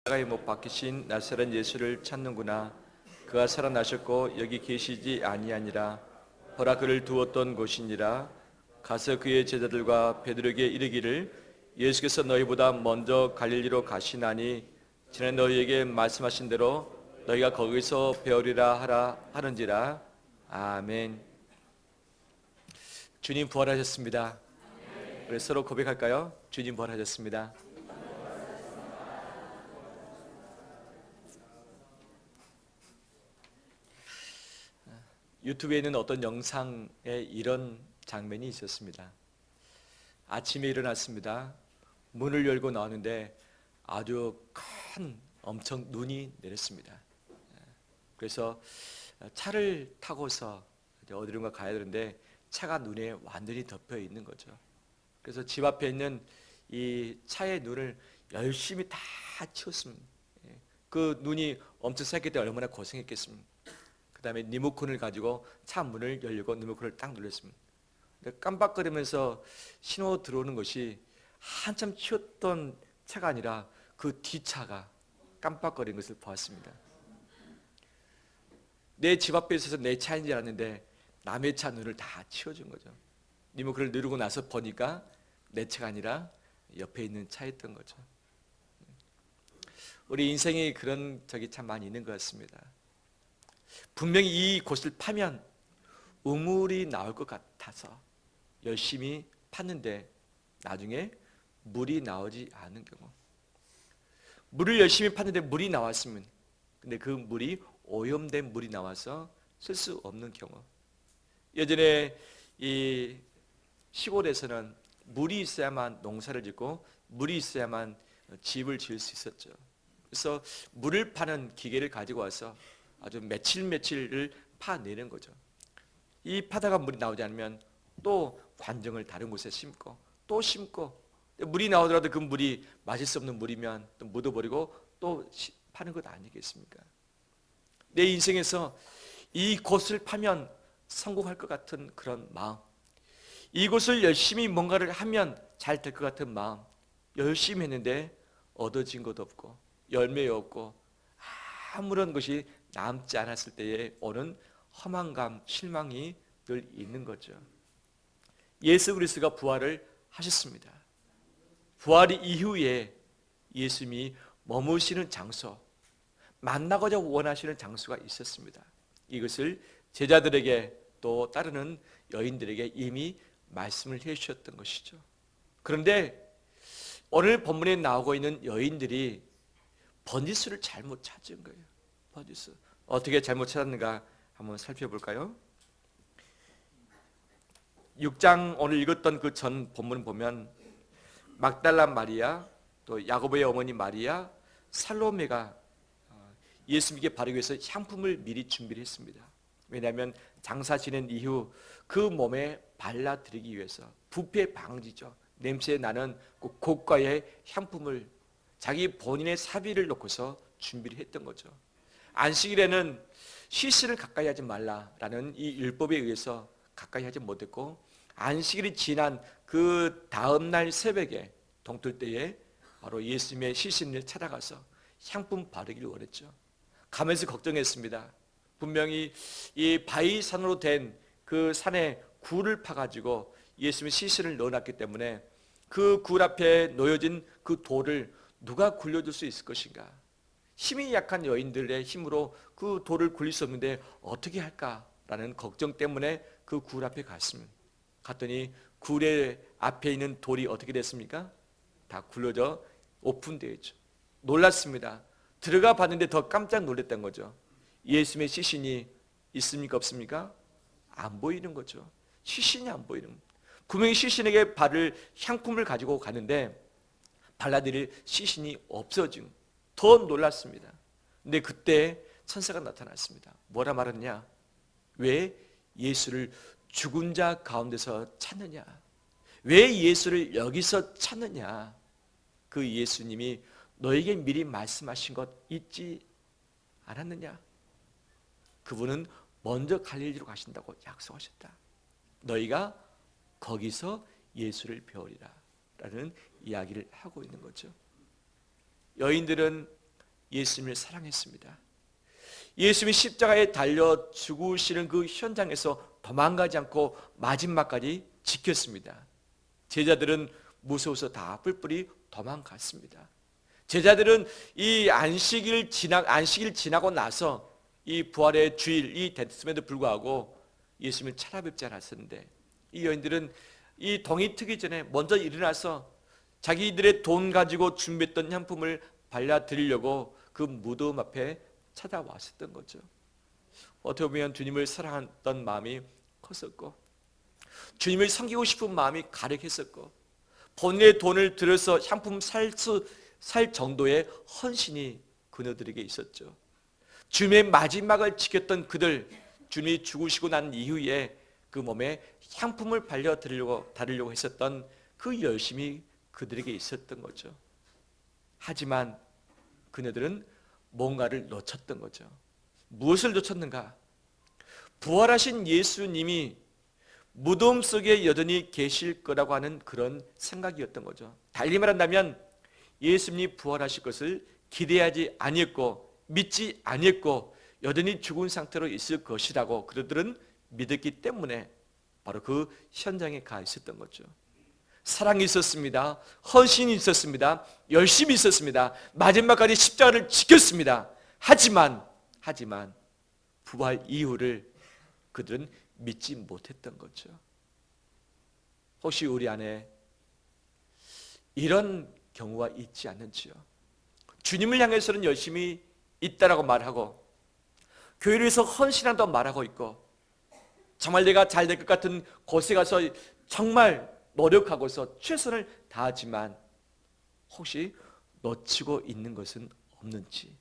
십자가에 못 박히신 나사렛 예수를 찾는구나. 그가 살아나셨고 여기 계시지 아니하니라. 보라, 그를 두었던 곳이니라. 가서 그의 제자들과 베드로에게 이르기를, 예수께서 너희보다 먼저 갈릴리로 가시나니 전에 너희에게 말씀하신 대로 너희가 거기서 배우리라 하는지라. 아멘. 주님 부활하셨습니다. 우리 서로 고백할까요? 주님 부활하셨습니다. 유튜브에는 어떤 영상에 이런 장면이 있었습니다. 아침에 일어났습니다. 문을 열고 나오는데 아주 큰 엄청 눈이 내렸습니다. 그래서 차를 타고서 어디론가 가야 되는데 차가 눈에 완전히 덮여 있는 거죠. 그래서 집 앞에 있는 이 차의 눈을 열심히 다 치웠습니다. 그 눈이 엄청 쌓였기 때문에 얼마나 고생했겠습니까? 그 다음에 리모컨을 가지고 차 문을 열려고 리모컨을 딱 눌렀습니다. 깜빡거리면서 신호 들어오는 것이 한참 치웠던 차가 아니라 그 뒷차가 깜빡거리는 것을 보았습니다. 내 집 앞에 있어서 내 차인 줄 알았는데 남의 차 눈을 다 치워준 거죠. 리모컨을 누르고 나서 보니까 내 차가 아니라 옆에 있는 차였던 거죠. 우리 인생에 그런 적이 참 많이 있는 것 같습니다. 분명히 이 곳을 파면 우물이 나올 것 같아서 열심히 팠는데 나중에 물이 나오지 않은 경우, 물을 열심히 팠는데 물이 나왔으면, 근데 그 물이 오염된 물이 나와서 쓸 수 없는 경우. 예전에 이 시골에서는 물이 있어야만 농사를 짓고 물이 있어야만 집을 지을 수 있었죠. 그래서 물을 파는 기계를 가지고 와서 아주 며칠을 파내는 거죠. 이 파다가 물이 나오지 않으면 또 관정을 다른 곳에 심고 또 심고, 물이 나오더라도 그 물이 마실 수 없는 물이면 또 묻어버리고 또 파는 것 아니겠습니까? 내 인생에서 이곳을 파면 성공할 것 같은 그런 마음, 이곳을 열심히 뭔가를 하면 잘 될 것 같은 마음, 열심히 했는데 얻어진 것도 없고 열매 없고 아무런 것이 남지 않았을 때에 오는 허망감, 실망이 늘 있는 거죠. 예수 그리스도가 부활을 하셨습니다. 부활 이후에 예수님이 머무시는 장소, 만나고자 원하시는 장소가 있었습니다. 이것을 제자들에게 또 따르는 여인들에게 이미 말씀을 해주셨던 것이죠. 그런데 오늘 본문에 나오고 있는 여인들이 번지수를 잘못 찾은 거예요. 번지수. 어떻게 잘못 찾았는가 한번 살펴볼까요? 6장 오늘 읽었던 그 전 본문 보면 막달라 마리아, 또 야고보의 어머니 마리아, 살로메가 예수님께 바르기 위해서 향품을 미리 준비를 했습니다. 왜냐하면 장사 지낸 이후 그 몸에 발라드리기 위해서, 부패 방지죠. 냄새 나는 고가의 향품을 자기 본인의 사비를 놓고서 준비를 했던 거죠. 안식일에는 시신을 가까이 하지 말라라는 이 율법에 의해서 가까이 하지 못했고, 안식일이 지난 그 다음날 새벽에 동틀 때에 바로 예수님의 시신을 찾아가서 향품 바르기를 원했죠. 가면서 걱정했습니다. 분명히 이 바위산으로 된 그 산에 굴을 파가지고 예수님의 시신을 넣어놨기 때문에 그 굴 앞에 놓여진 그 돌을 누가 굴려줄 수 있을 것인가? 힘이 약한 여인들의 힘으로 그 돌을 굴릴 수 없는데 어떻게 할까라는 걱정 때문에 그 굴 앞에 갔더니 굴의 앞에 있는 돌이 어떻게 됐습니까? 다 굴러져 오픈되어 있죠. 놀랐습니다. 들어가 봤는데 더 깜짝 놀랐던 거죠. 예수님의 시신이 있습니까? 없습니까? 안 보이는 거죠. 시신이 안 보이는 거예요. 분명히 시신에게 바를 향품을 가지고 가는데 발라드릴 시신이 없어진, 더 놀랐습니다. 근데 그때 천사가 나타났습니다. 뭐라 말했냐? 왜 예수를 죽은 자 가운데서 찾느냐? 왜 예수를 여기서 찾느냐? 그 예수님이 너에게 미리 말씀하신 것 잊지 않았느냐? 그분은 먼저 갈릴리로 가신다고 약속하셨다. 너희가 거기서 예수를 배우리라 라는 이야기를 하고 있는 거죠. 여인들은 예수님을 사랑했습니다. 예수님이 십자가에 달려 죽으시는 그 현장에서 도망가지 않고 마지막까지 지켰습니다. 제자들은 무서워서 다 뿔뿔이 도망갔습니다. 제자들은 이 안식일 지나고 나서 이 부활의 주일이 됐음에도 불구하고 예수님을 찾아뵙지 않았었는데, 이 여인들은 이 동이 트기 전에 먼저 일어나서 자기들의 돈 가지고 준비했던 향품을 발라드리려고 그 무덤 앞에 찾아왔었던 거죠. 어떻게 보면 주님을 사랑했던 마음이 컸었고, 주님을 섬기고 싶은 마음이 가득했었고, 본인의 돈을 들여서 향품 살 정도의 헌신이 그녀들에게 있었죠. 주님의 마지막을 지켰던 그들, 주님이 죽으시고 난 이후에 그 몸에 향품을 바르려고 했었던 그 열심이 그들에게 있었던 거죠. 하지만 그녀들은 뭔가를 놓쳤던 거죠. 무엇을 놓쳤는가? 부활하신 예수님이 무덤 속에 여전히 계실 거라고 하는 그런 생각이었던 거죠. 달리 말한다면 예수님이 부활하실 것을 기대하지 아니했고 믿지 아니했고 여전히 죽은 상태로 있을 것이라고 그들은 믿었기 때문에 바로 그 현장에 가 있었던 거죠. 사랑이 있었습니다. 헌신이 있었습니다. 열심히 있었습니다. 마지막까지 십자가를 지켰습니다. 하지만 부활 이후를 그들은 믿지 못했던 거죠. 혹시 우리 안에 이런 경우가 있지 않는지요? 주님을 향해서는 열심히 있다라고 말하고 교회를 위해서 헌신한다고 말하고 있고 정말 내가 잘 될 것 같은 곳에 가서 정말 노력하고서 최선을 다하지만 혹시 놓치고 있는 것은 없는지.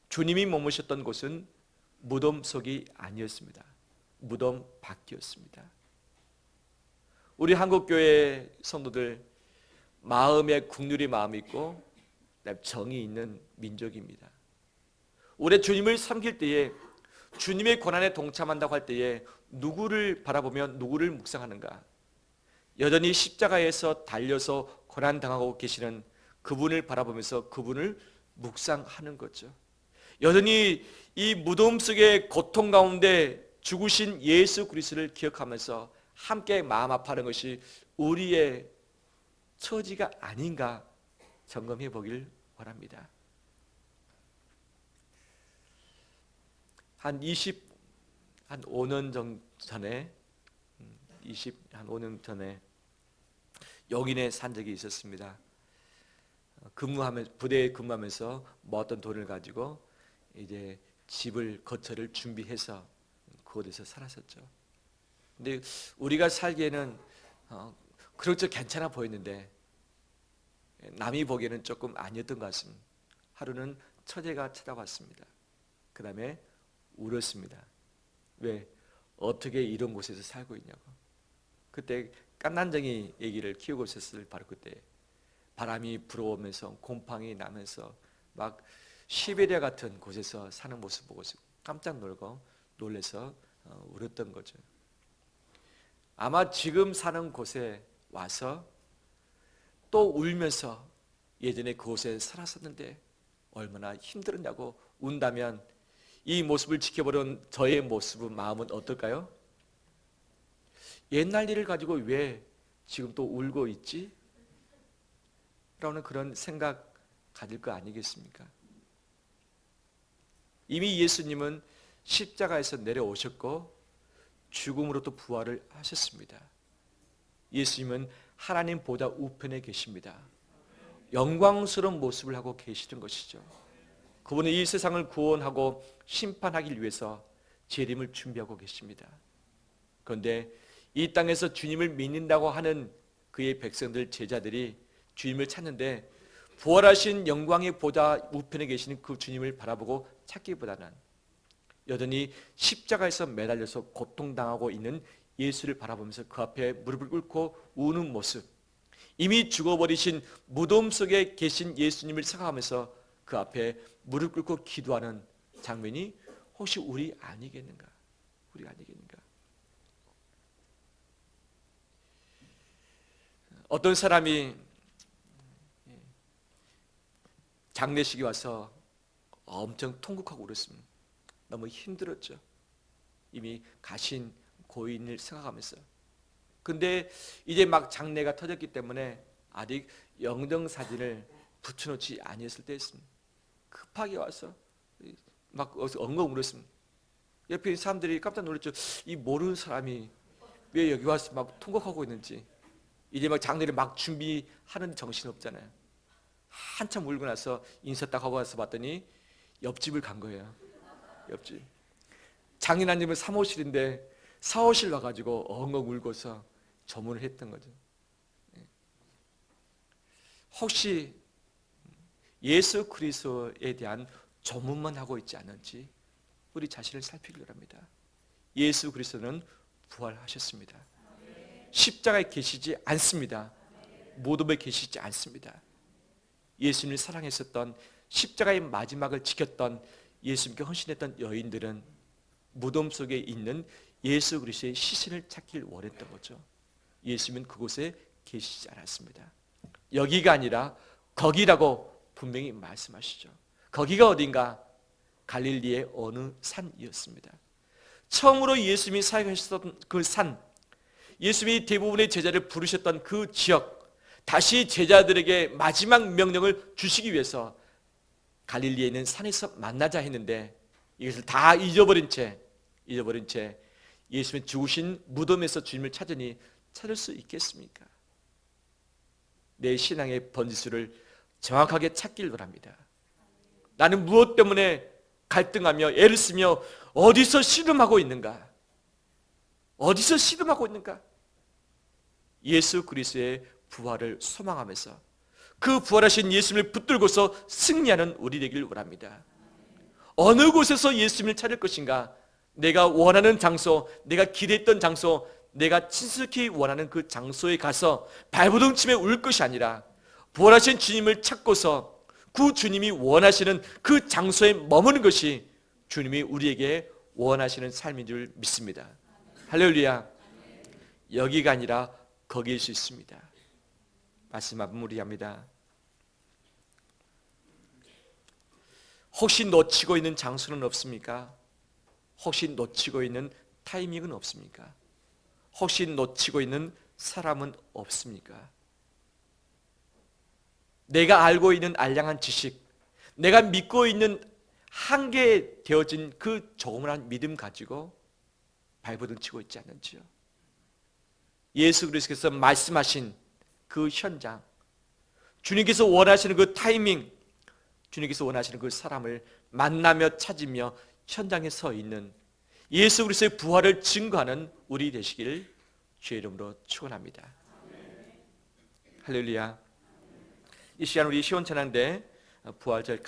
주님이 머무셨던 곳은 무덤 속이 아니었습니다. 무덤 밖이었습니다. 우리 한국교회 성도들 마음에 국률의 마음이 있고 정이 있는 민족입니다. 올해 주님을 섬길 때에 주님의 고난에 동참한다고 할 때에 누구를 바라보며 누구를 묵상하는가? 여전히 십자가에서 달려서 고난당하고 계시는 그분을 바라보면서 그분을 묵상하는 거죠. 여전히 이 무덤 속의 고통 가운데 죽으신 예수 그리스도를 기억하면서 함께 마음 아파하는 것이 우리의 처지가 아닌가 점검해 보길 바랍니다. 한 5년 전에 5년 전에 용인에 산 적이 있었습니다. 부대에 근무하면서 모았던 돈을 가지고 이제 집을 거처를 준비해서 그곳에서 살았었죠. 근데 우리가 살기에는 그럭저럭 괜찮아 보였는데 남이 보기에는 조금 아니었던 것 같습니다. 하루는 처제가 찾아왔습니다. 그 다음에 울었습니다. 왜? 어떻게 이런 곳에서 살고 있냐고. 그때 깐난쟁이 얘기를 키우고 있었을 바로 그때 바람이 불어오면서 곰팡이 나면서 막 시베리아 같은 곳에서 사는 모습 보고 깜짝 놀래서 울었던 거죠. 아마 지금 사는 곳에 와서 또 울면서 예전에 그곳에 살았었는데 얼마나 힘들었냐고 운다면 이 모습을 지켜보는 저의 모습은 마음은 어떨까요? 옛날 일을 가지고 왜 지금 또 울고 있지? 라는 그런 생각 가질 거 아니겠습니까? 이미 예수님은 십자가에서 내려오셨고 죽음으로부터 부활을 하셨습니다. 예수님은 하나님 보좌 우편에 계십니다. 영광스러운 모습을 하고 계시는 것이죠. 그분은 이 세상을 구원하고 심판하기 위해서 재림을 준비하고 계십니다. 그런데 이 땅에서 주님을 믿는다고 하는 그의 백성들 제자들이 주님을 찾는데 부활하신 영광의 보좌 우편에 계시는 그 주님을 바라보고 찾기보다는 여전히 십자가에서 매달려서 고통당하고 있는 예수를 바라보면서 그 앞에 무릎을 꿇고 우는 모습, 이미 죽어버리신 무덤 속에 계신 예수님을 생각하면서 그 앞에 무릎 꿇고 기도하는 장면이 혹시 우리 아니겠는가? 우리 아니겠는가? 어떤 사람이 장례식이 와서 엄청 통곡하고 울었습니다. 너무 힘들었죠. 이미 가신 고인을 생각하면서. 근데 이제 막 장례가 터졌기 때문에 아직 영정사진을 붙여놓지 아니했을 때였습니다. 급하게 와서 막 엉엉 울었습니다. 옆에 있는 사람들이 깜짝 놀랐죠. 이 모르는 사람이 왜 여기 와서 막 통곡하고 있는지. 이제 막 장례를 막 준비하는 정신 없잖아요. 한참 울고 나서 인사 딱 하고 와서 봤더니 옆집을 간 거예요. 옆집. 장인아님은 사무실인데 사무실 와가지고 엉엉 울고서 조문을 했던 거죠. 혹시 예수 그리스도에 대한 조문만 하고 있지 않은지 우리 자신을 살피기 바랍니다. 예수 그리스도는 부활하셨습니다. 십자가에 계시지 않습니다. 무덤에 계시지 않습니다. 예수님을 사랑했었던, 십자가의 마지막을 지켰던, 예수님께 헌신했던 여인들은 무덤 속에 있는 예수 그리스도의 시신을 찾길 원했던 거죠. 예수님은 그곳에 계시지 않았습니다. 여기가 아니라 거기라고 분명히 말씀하시죠. 거기가 어딘가? 갈릴리의 어느 산이었습니다. 처음으로 예수님이 사역하셨던 그 산, 예수님이 대부분의 제자를 부르셨던 그 지역, 다시 제자들에게 마지막 명령을 주시기 위해서 갈릴리에 있는 산에서 만나자 했는데 이것을 다 잊어버린 채 예수님이 죽으신 무덤에서 주님을 찾으니 찾을 수 있겠습니까? 내 신앙의 번지수를 정확하게 찾길 바랍니다. 나는 무엇 때문에 갈등하며 애를 쓰며 어디서 씨름하고 있는가? 어디서 씨름하고 있는가? 예수 그리스도의 부활을 소망하면서 그 부활하신 예수님을 붙들고서 승리하는 우리 되길 원합니다. 어느 곳에서 예수님을 찾을 것인가? 내가 원하는 장소, 내가 기대했던 장소, 내가 친숙히 원하는 그 장소에 가서 발버둥치며 울 것이 아니라 부활하신 주님을 찾고서 그 주님이 원하시는 그 장소에 머무는 것이 주님이 우리에게 원하시는 삶인 줄 믿습니다. 할렐루야. 여기가 아니라 거기일 수 있습니다. 말씀 마무리합니다. 혹시 놓치고 있는 장소는 없습니까? 혹시 놓치고 있는 타이밍은 없습니까? 혹시 놓치고 있는 사람은 없습니까? 내가 알고 있는 알량한 지식, 내가 믿고 있는 한계되어진 그 조그만한 믿음 가지고 발버둥치고 있지 않는지요? 예수 그리스도께서 말씀하신 그 현장, 주님께서 원하시는 그 타이밍, 주님께서 원하시는 그 사람을 만나며 찾으며 현장에 서 있는 예수 그리스도의 부활을 증거하는 우리 되시길 주의 이름으로 축원합니다. 할렐루야. 이 시간 우리 시온찬양대 부활절